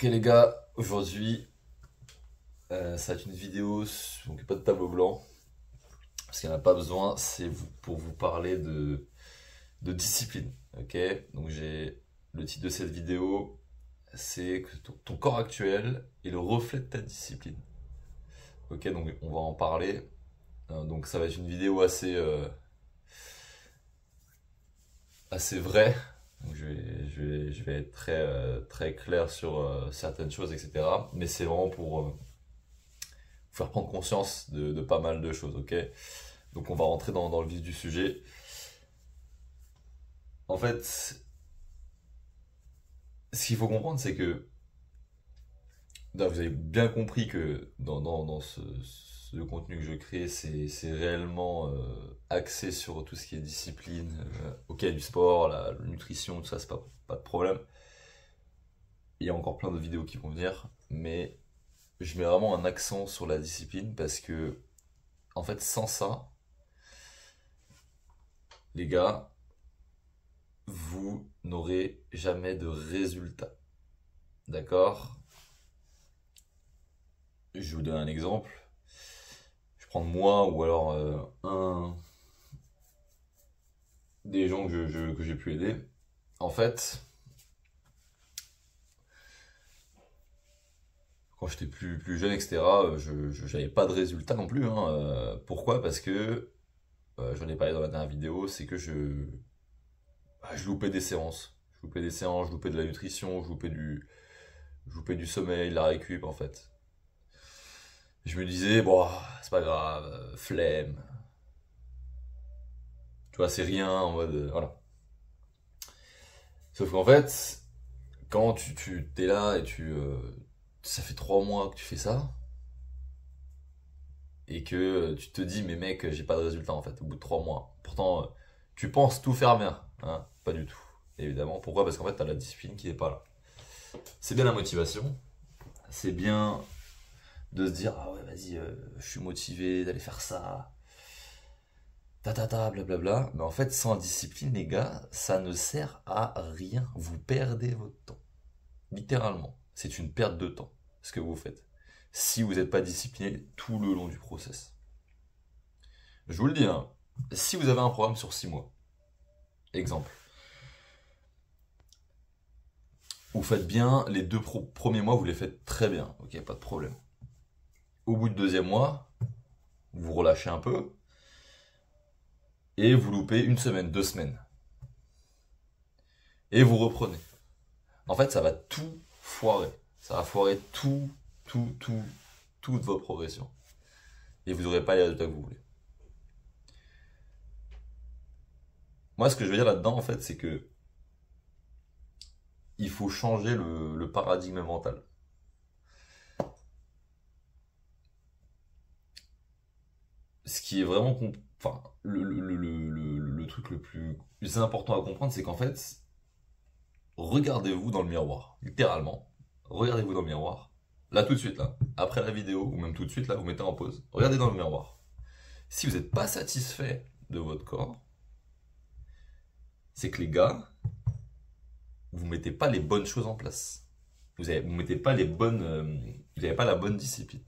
Ok les gars, aujourd'hui ça va être une vidéo, donc pas de tableau blanc, parce qu'il n'y en a pas besoin, pour vous parler de discipline. Ok, donc j'ai le titre de cette vidéo, c'est que ton corps actuel est le reflet de ta discipline. Ok, donc on va en parler. Donc ça va être une vidéo assez vraie. Donc je vais être très clair sur certaines choses, etc. Mais c'est vraiment pour faire prendre conscience de pas mal de choses, ok? Donc on va rentrer dans le vif du sujet. En fait, ce qu'il faut comprendre, c'est que là, vous avez bien compris que dans ce contenu que je crée, c'est réellement axé sur tout ce qui est discipline, ok, du sport, la nutrition, tout ça, c'est pas de problème. Il y a encore plein de vidéos qui vont venir, mais je mets vraiment un accent sur la discipline parce que, en fait, sans ça, les gars, vous n'aurez jamais de résultat. D'accord? Je vous donne un exemple. Je vais prendre moi ou alors un des gens que j'ai pu aider. En fait, quand j'étais plus jeune, etc., j'avais pas de résultat non plus, hein. Pourquoi? Parce que, j'en ai parlé dans la dernière vidéo, c'est que je loupais des séances. Je loupais des séances, je loupais de la nutrition, je loupais du sommeil, de la récup en fait. Je me disais, bon, c'est pas grave, flemme. Tu vois, c'est rien, en mode, voilà. Sauf qu'en fait, quand tu t'es là et ça fait 3 mois que tu fais ça, et que tu te dis, mais mec, j'ai pas de résultat en fait, au bout de 3 mois. Pourtant, tu penses tout faire bien, hein, pas du tout. Évidemment, pourquoi? Parce qu'en fait, t'as la discipline qui est pas là. C'est bien la motivation, c'est bien de se dire, ah ouais, vas-y, je suis motivé d'aller faire ça, blablabla. Mais en fait, sans discipline, les gars, ça ne sert à rien. Vous perdez votre temps. Littéralement. C'est une perte de temps, ce que vous faites. Si vous n'êtes pas discipliné tout le long du process. Je vous le dis, hein, si vous avez un programme sur 6 mois, exemple, vous faites bien, les deux premiers mois, vous les faites très bien, ok, pas de problème. Au bout du deuxième mois, vous relâchez un peu, et vous loupez une semaine, 2 semaines. Et vous reprenez. En fait, ça va tout foirer. Ça va foirer toutes vos progressions. Et vous n'aurez pas les résultats que vous voulez. Moi, ce que je veux dire là-dedans, en fait, c'est que il faut changer le paradigme mental. Ce qui est vraiment, enfin, le truc le plus important à comprendre, c'est qu'en fait, regardez-vous dans le miroir, littéralement. Regardez-vous dans le miroir. Là, tout de suite, là, après la vidéo, ou même tout de suite, là, vous mettez en pause. Regardez dans le miroir. Si vous n'êtes pas satisfait de votre corps, c'est que les gars, vous mettez pas les bonnes choses en place. Vous mettez pas les bonnes, vous n'avez pas la bonne discipline.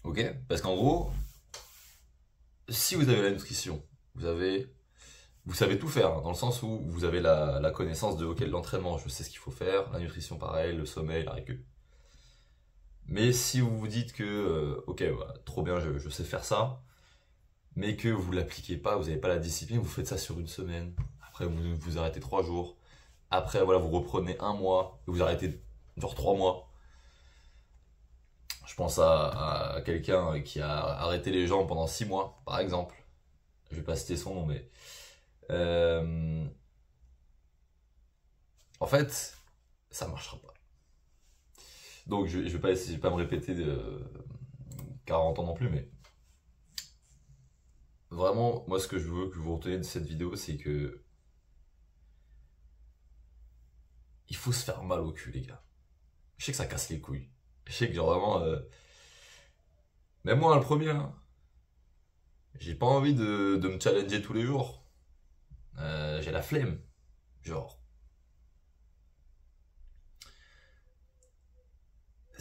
Ok? Parce qu'en gros, si vous avez la nutrition, vous savez tout faire, hein, dans le sens où vous avez la connaissance de ok, l'entraînement, je sais ce qu'il faut faire, la nutrition pareil, le sommeil, la récup. Mais si vous vous dites que ok, bah, trop bien, je sais faire ça, mais que vous l'appliquez pas, vous n'avez pas la discipline, vous faites ça sur une semaine, après vous arrêtez 3 jours, après voilà, vous reprenez un mois, et vous arrêtez genre 3 mois. Je pense à quelqu'un qui a arrêté les jambes pendant 6 mois, par exemple. Je vais pas citer son nom, mais euh, en fait, ça marchera pas. Donc je vais pas me répéter de 40 ans non plus, mais vraiment, moi ce que je veux que vous reteniez de cette vidéo, c'est que il faut se faire mal au cul, les gars. Je sais que ça casse les couilles. Je sais que genre vraiment, même moi le premier, hein, j'ai pas envie de me challenger tous les jours. J'ai la flemme, genre.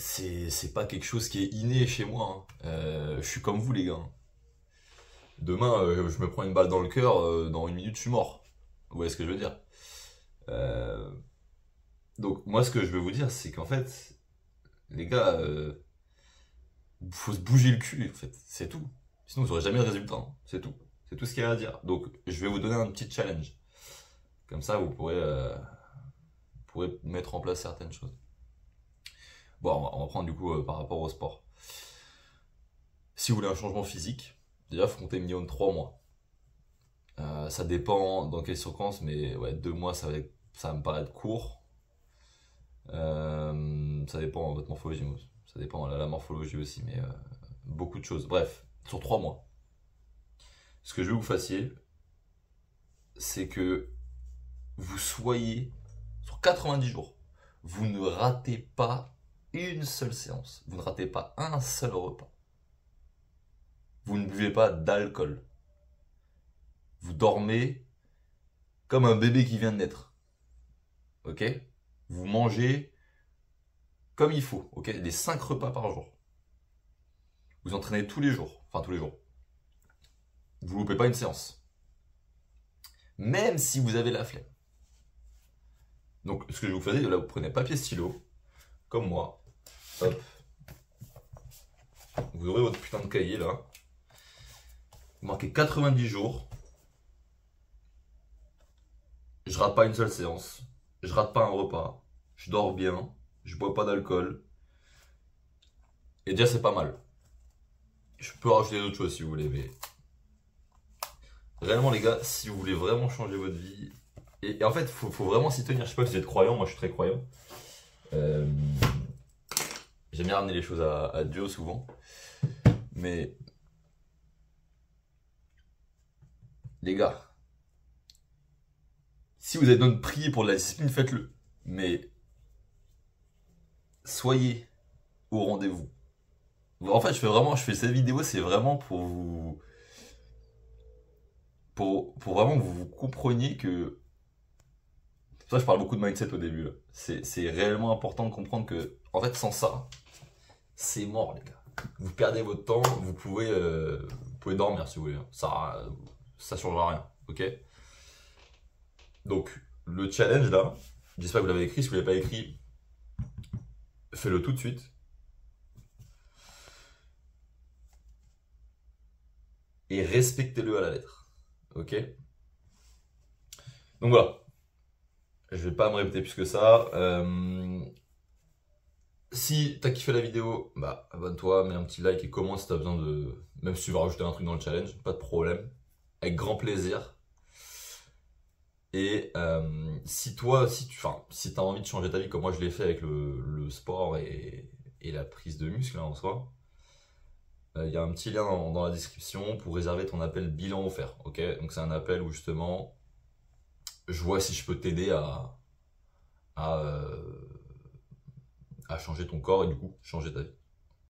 c'est pas quelque chose qui est inné chez moi, hein. Je suis comme vous les gars, hein. Demain, je me prends une balle dans le cœur, dans 1 minute, je suis mort. Vous voyez ce que je veux dire? Euh, donc moi, ce que je veux vous dire, c'est qu'en fait, les gars, faut se bouger le cul, en fait, c'est tout. Sinon, vous n'aurez jamais de résultat, hein. C'est tout. C'est tout ce qu'il y a à dire. Donc, je vais vous donner un petit challenge. Comme ça, vous pourrez mettre en place certaines choses. Bon, on va prendre du coup par rapport au sport. Si vous voulez un changement physique, déjà, il faut compter minimum 3 mois. Ça dépend dans quelles circonstances, mais ouais, 2 mois, ça va me paraître court. Ça dépend de votre morphologie, ça dépend de la morphologie aussi, mais beaucoup de choses. Bref, sur 3 mois. Ce que je veux que vous fassiez, c'est que vous soyez sur 90 jours. Vous ne ratez pas une seule séance. Vous ne ratez pas un seul repas. Vous ne buvez pas d'alcool. Vous dormez comme un bébé qui vient de naître. Ok? Vous mangez comme il faut. Ok? Les 5 repas par jour. Vous entraînez tous les jours. Enfin, tous les jours. Vous loupez pas une séance. Même si vous avez la flemme. Donc, ce que je vous faisais, là, vous prenez papier stylo, comme moi. Hop. Vous aurez votre putain de cahier, là. Vous marquez 90 jours. Je rate pas une seule séance. Je rate pas un repas. Je dors bien. Je bois pas d'alcool. Et déjà, c'est pas mal. Je peux rajouter d'autres choses si vous voulez, mais... Réellement, les gars, si vous voulez vraiment changer votre vie... Et en fait, faut vraiment s'y tenir. Je sais pas si vous êtes croyant, moi je suis très croyant. J'aime bien ramener les choses à Dieu souvent. Mais... Les gars... Si vous avez besoin de prier pour de la discipline, faites-le. Mais... Soyez au rendez-vous. En fait, je fais cette vidéo, c'est vraiment pour vous... Pour vraiment que vous compreniez que... Ça, je parle beaucoup de mindset au début, là. C'est réellement important de comprendre que, en fait, sans ça, c'est mort, les gars. Vous perdez votre temps, vous pouvez dormir si vous voulez. Ça changera rien, ok? Donc, le challenge, là, j'espère que vous l'avez écrit. Si vous ne l'avez pas écrit, faites-le tout de suite. Et respectez-le à la lettre, ok? Donc voilà. Je vais pas me répéter plus que ça. Si t'as kiffé la vidéo, bah abonne-toi, mets un petit like et commente si t'as besoin de... Même si tu veux rajouter un truc dans le challenge, pas de problème. Avec grand plaisir. Et si t'as envie de changer ta vie comme moi je l'ai fait avec le sport et la prise de muscle, hein, en soi, il y a un petit lien dans la description pour réserver ton appel bilan offert. Ok, donc c'est un appel où justement je vois si je peux t'aider à changer ton corps et du coup changer ta vie.